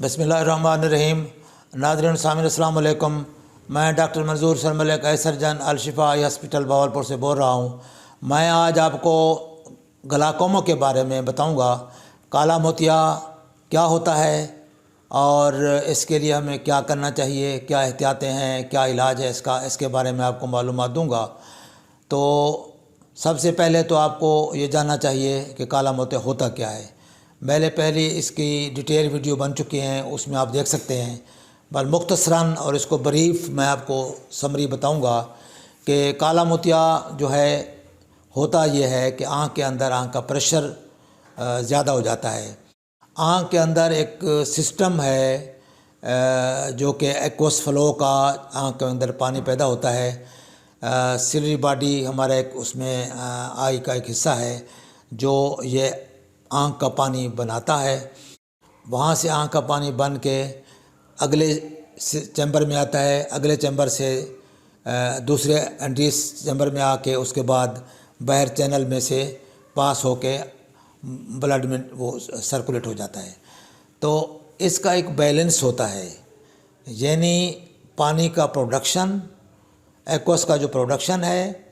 बिस्मिल्लाहिर्रहमानिर्रहीम। नाज़रीन सामीन अस्सलाम वालेकुम। मैं doctor Manzoor Sarmalik eye surgeon Al-Shifa eye hospital Bahawalpur से बोल रहा हूँ। मैं आज आपको ग्लाकोमा के बारे में बताऊँगा। काला मोतिया क्या होता है और इसके लिए हमें क्या करना चाहिए, क्या एहतियातें हैं, क्या इलाज है इसके बारे में आपको मालूमात दूँगा। तो सबसे पहले तो आपको ये जानना चाहिए कि काला मोतिया होता क्या है। मैंने पहले इसकी डिटेल वीडियो बन चुकी हैं, उसमें आप देख सकते हैं। बल मुख्तसरन और इसको ब्रीफ मैं आपको समरी बताऊंगा कि काला मोतिया जो है होता ये है कि आँख के अंदर आँख का प्रेशर ज़्यादा हो जाता है। आँख के अंदर एक सिस्टम है जो कि एक्वस फ्लो का आँख के अंदर पानी पैदा होता है। सिलरी बॉडी हमारा एक उसमें आई का एक हिस्सा है जो ये आँख का पानी बनाता है। वहाँ से आँख का पानी बन के अगले चैम्बर में आता है, अगले चैम्बर से दूसरे एंट्रीज चैम्बर में आके उसके बाद बाहर चैनल में से पास होके ब्लड में वो सर्कुलेट हो जाता है। तो इसका एक बैलेंस होता है, यानी पानी का प्रोडक्शन, एक्वस का जो प्रोडक्शन है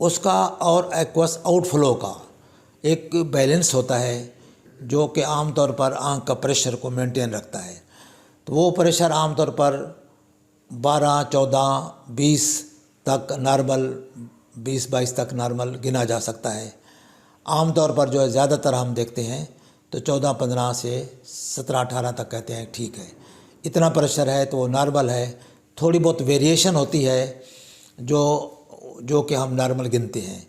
उसका और एक्वस आउटफ्लो का एक बैलेंस होता है जो कि आम तौर पर आँख का प्रेशर को मेंटेन रखता है। तो वो प्रेशर आम तौर पर 12, 14, 20 तक नॉर्मल, 20-22 तक नॉर्मल गिना जा सकता है। आम तौर पर जो है ज़्यादातर हम देखते हैं तो 14, 15 से 17, 18 तक कहते हैं ठीक है, इतना प्रेशर है तो वो नॉर्मल है। थोड़ी बहुत वेरिएशन होती है जो कि हम नॉर्मल गिनते हैं,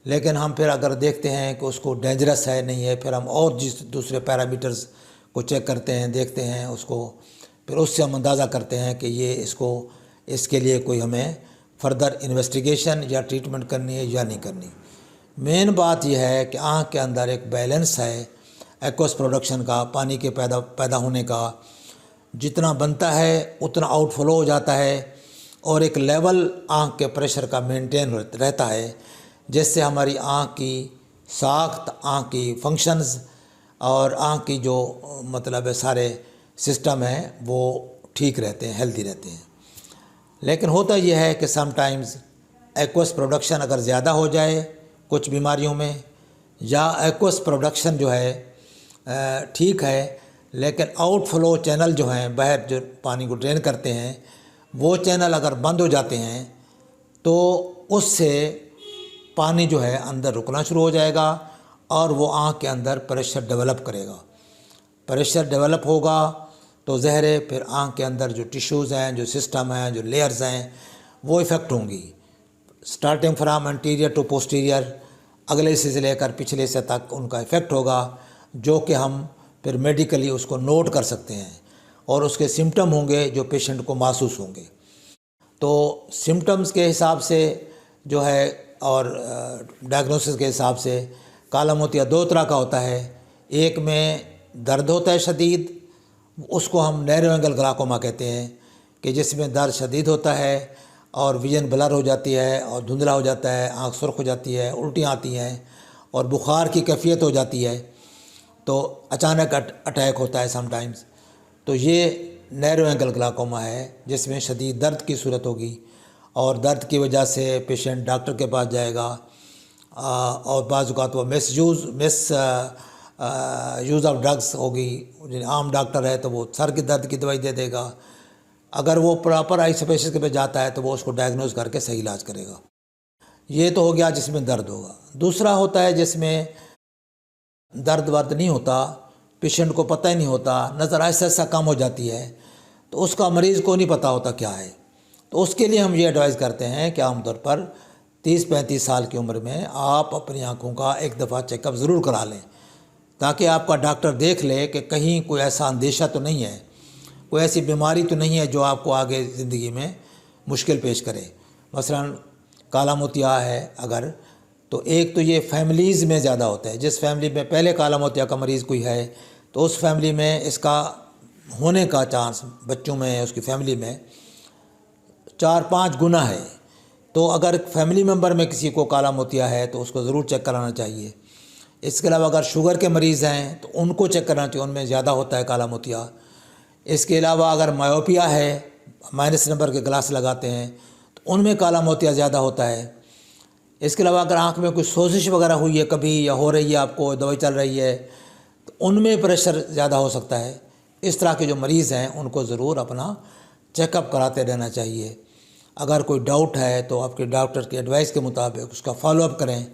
लेकिन हम फिर अगर देखते हैं कि उसको डेंजरस है नहीं है, फिर हम और दूसरे पैरामीटर्स को चेक करते हैं, देखते हैं उसको, फिर उससे हम अंदाज़ा करते हैं कि ये इसके लिए कोई हमें फर्दर इन्वेस्टिगेशन या ट्रीटमेंट करनी है या नहीं करनी। मेन बात यह है कि आँख के अंदर एक बैलेंस है एक्वस प्रोडक्शन का, पानी के पैदा होने का। जितना बनता है उतना आउटफ्लो हो जाता है और एक लेवल आँख के प्रेशर का मेंटेन रहता है, जिससे हमारी आँख की साख्त, आँख की फंक्शंस और आँख की जो मतलब सारे सिस्टम हैं वो ठीक रहते हैं, हेल्दी रहते हैं। लेकिन होता यह है कि समटाइम्स एक्वस प्रोडक्शन अगर ज़्यादा हो जाए कुछ बीमारियों में, या एक्वस प्रोडक्शन जो है ठीक है लेकिन आउटफ्लो चैनल जो हैं बाहर जो पानी को ड्रेन करते हैं वो चैनल अगर बंद हो जाते हैं तो उससे पानी जो है अंदर रुकना शुरू हो जाएगा और वो आँख के अंदर प्रेशर डेवलप करेगा। प्रेशर डेवलप होगा तो ज़हरे फिर आँख के अंदर जो टिश्यूज़ हैं, जो सिस्टम हैं, जो लेयर्स हैं वो इफ़ेक्ट होंगी, starting from anterior to posterior, अगले हिस्से से लेकर पिछले हिस्से तक उनका इफ़ेक्ट होगा, जो कि हम फिर मेडिकली उसको नोट कर सकते हैं और उसके सिम्टम होंगे जो पेशेंट को महसूस होंगे। तो सिम्टम्स के हिसाब से जो है और डायग्नोसिस के हिसाब से काला मोतिया 2 तरह का होता है। एक में दर्द होता है शदीद, उसको हम नैरो एंगल ग्लाकोमा कहते हैं, कि जिसमें दर्द शदीद होता है और विजन ब्लर हो जाती है और धुंधला हो जाता है, आँख सुर्ख हो जाती है, उल्टियाँ आती हैं और बुखार की कैफियत हो जाती है, तो अचानक अटैक होता है समटाइम्स। तो ये नैरो एंगल ग्लाकोमा है जिसमें शदीद दर्द की सूरत होगी और दर्द की वजह से पेशेंट डॉक्टर के पास जाएगा और बाज़ औक़ात वो मिस यूज़ ऑफ ड्रग्स होगी। आम डॉक्टर है तो वो सर के दर्द की दवाई दे देगा, अगर वो प्रॉपर आई स्पेशलिस्ट के पास जाता है तो वो उसको डायग्नोज करके सही इलाज करेगा। ये तो हो गया जिसमें दर्द होगा। दूसरा होता है जिसमें दर्द वर्द नहीं होता, पेशेंट को पता ही नहीं होता, नज़र ऐसा कम हो जाती है, तो उसका मरीज़ को नहीं पता होता क्या है। तो उसके लिए हम ये एडवाइस करते हैं कि आमतौर पर 30-35 साल की उम्र में आप अपनी आँखों का एक दफ़ा चेकअप ज़रूर करा लें, ताकि आपका डॉक्टर देख ले कि कहीं कोई ऐसा अंदेशा तो नहीं है, कोई ऐसी बीमारी तो नहीं है जो आपको आगे ज़िंदगी में मुश्किल पेश करे। मसलन काला मोतिया है अगर, तो एक तो ये फैमिलीज़ में ज़्यादा होता है। जिस फैमिली में पहले काला मोतिया का मरीज़ कोई है तो उस फैमिली में इसका होने का चांस बच्चों में, उसकी फैमिली में 4-5 गुना है। तो अगर फैमिली मेम्बर में किसी को काला मोतिया है तो उसको ज़रूर चेक कराना चाहिए। इसके अलावा अगर शुगर के मरीज़ हैं तो उनको चेक करना चाहिए, उनमें ज़्यादा होता है काला मोतिया। اس کے علاوہ اگر مایوپیا ہے، مائنس نمبر کے گلاس لگاتے ہیں تو ان میں کالا موتیا زیادہ ہوتا ہے۔ اس کے علاوہ اگر آنکھ میں کوئی سوزش وغیرہ ہوئی ہے کبھی یا ہو رہی ہے، آپ کو دوائی چل رہی ہے، تو ان میں پریشر زیادہ ہو سکتا ہے۔ اس طرح کے جو مریض ہیں ان کو ضرور اپنا چیک اپ کراتے رہنا چاہیے۔ اگر کوئی ڈاؤٹ ہے تو آپ کے ڈاکٹر کی ایڈوائس کے مطابق اس کا فالو اپ کریں،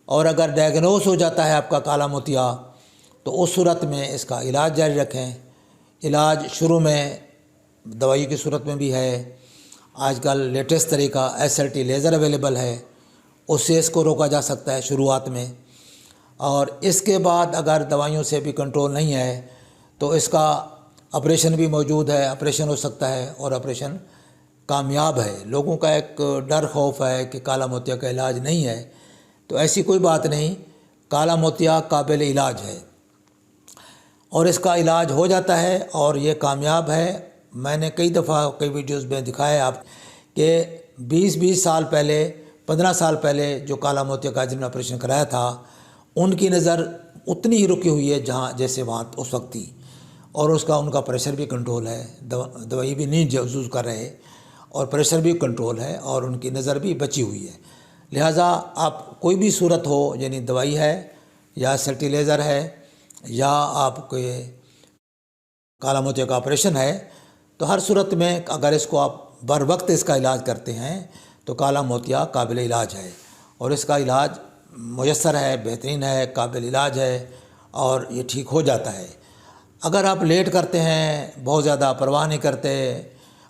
اور اگر ڈائگنوز ہو جاتا ہے آپ کا کالا موتیا تو اس صورت میں اس کا علاج جاری رکھیں۔ علاج شروع میں دوائی کی صورت میں بھی ہے، آج کل لیٹسٹ طریقہ SLT لیزر اویلیبل ہے، اس سے اس کو روکا جا سکتا ہے شروعات میں۔ اور اس کے بعد اگر دوائیوں سے بھی کنٹرول نہیں ہے تو اس کا آپریشن بھی موجود ہے، آپریشن ہو سکتا ہے اور آپریشن کامیاب ہے۔ لوگوں کا ایک ڈر خوف ہے کہ کالا موتیا کا علاج نہیں ہے، تو ایسی کوئی بات نہیں، کالا موتیا قابل علاج ہے اور اس کا علاج ہو جاتا ہے اور یہ کامیاب ہے۔ میں نے کئی دفعہ کئی ویڈیوز میں دکھایا آپ کہ 20 سال پہلے، 15 سال پہلے جو کالا موتیا کا جن نے آپریشن کرایا تھا ان کی نظر اتنی ہی رکی ہوئی ہے جہاں جیسے وہاں اس وقت تھی، اور ان کا پریشر بھی کنٹرول ہے، دوائی بھی نہیں یوز کر رہے اور پریشر بھی کنٹرول ہے اور ان کی نظر بھی بچی ہوئی ہے۔ لہٰذا آپ کوئی بھی صورت ہو، یعنی دوائی ہے یا SLT لیزر ہے یا آپ کو کالا موتیا کا آپریشن ہے، تو ہر صورت میں اگر اس کو آپ بر وقت اس کا علاج کرتے ہیں تو کالا موتیا قابل علاج ہے اور اس کا علاج میسر ہے، بہترین ہے، قابل علاج ہے اور یہ ٹھیک ہو جاتا ہے۔ اگر آپ لیٹ کرتے ہیں، بہت زیادہ پرواہ نہیں کرتے،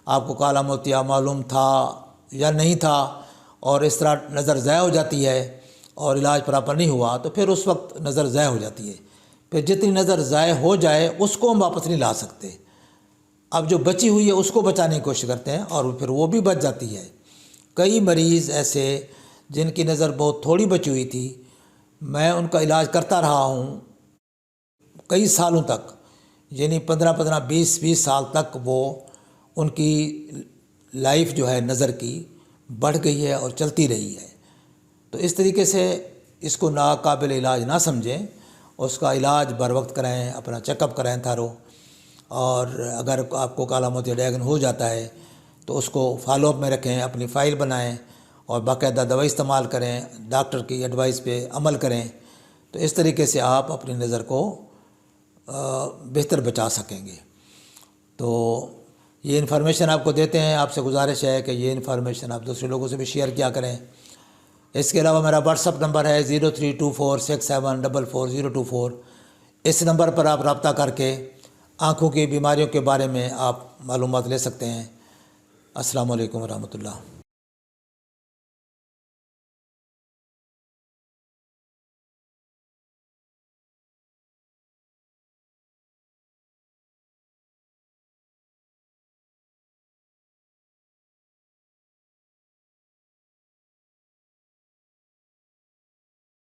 آپ کو کالا موتیا معلوم تھا یا نہیں تھا اور اس طرح نظر ضائع ہو جاتی ہے اور علاج پراپر نہیں ہوا تو پھر اس وقت نظر ضائع ہو جاتی ہے۔ پھر جتنی نظر ضائع ہو جائے اس کو ہم واپس نہیں لا سکتے، اب جو بچی ہوئی ہے اس کو بچانے کی کوشش کرتے ہیں اور پھر وہ بھی بچ جاتی ہے۔ کئی مریض ایسے جن کی نظر بہت تھوڑی بچی ہوئی تھی، میں ان کا علاج کرتا رہا ہوں کئی سالوں تک، یعنی 15 20 سال تک وہ ان کی لائف جو ہے نظر کی بڑھ گئی ہے اور چلتی رہی ہے۔ تو اس طریقے سے اس کو ناقابل علاج نہ سمجھیں، اس کا علاج بر وقت کرائیں، اپنا چیک اپ کرائیں تھارو، اور اگر آپ کو کالا موتیا ڈائگنوز ہو جاتا ہے تو اس کو فالو اپ میں رکھیں، اپنی فائل بنائیں اور باقاعدہ دوائی استعمال کریں، ڈاکٹر کی ایڈوائس پہ عمل کریں، تو اس طریقے سے آپ اپنی نظر کو بہتر بچا سکیں گے۔ تو یہ انفارمیشن آپ کو دیتے ہیں، آپ سے گزارش ہے کہ یہ انفارمیشن آپ دوسرے لوگوں سے بھی شیئر کیا کریں۔ اس کے علاوہ میرا واٹس اپ نمبر ہے 032467444024، اس نمبر پر آپ رابطہ کر کے آنکھوں کی بیماریوں کے بارے میں آپ معلومات لے سکتے ہیں۔ السلام علیکم ورحمۃ اللہ۔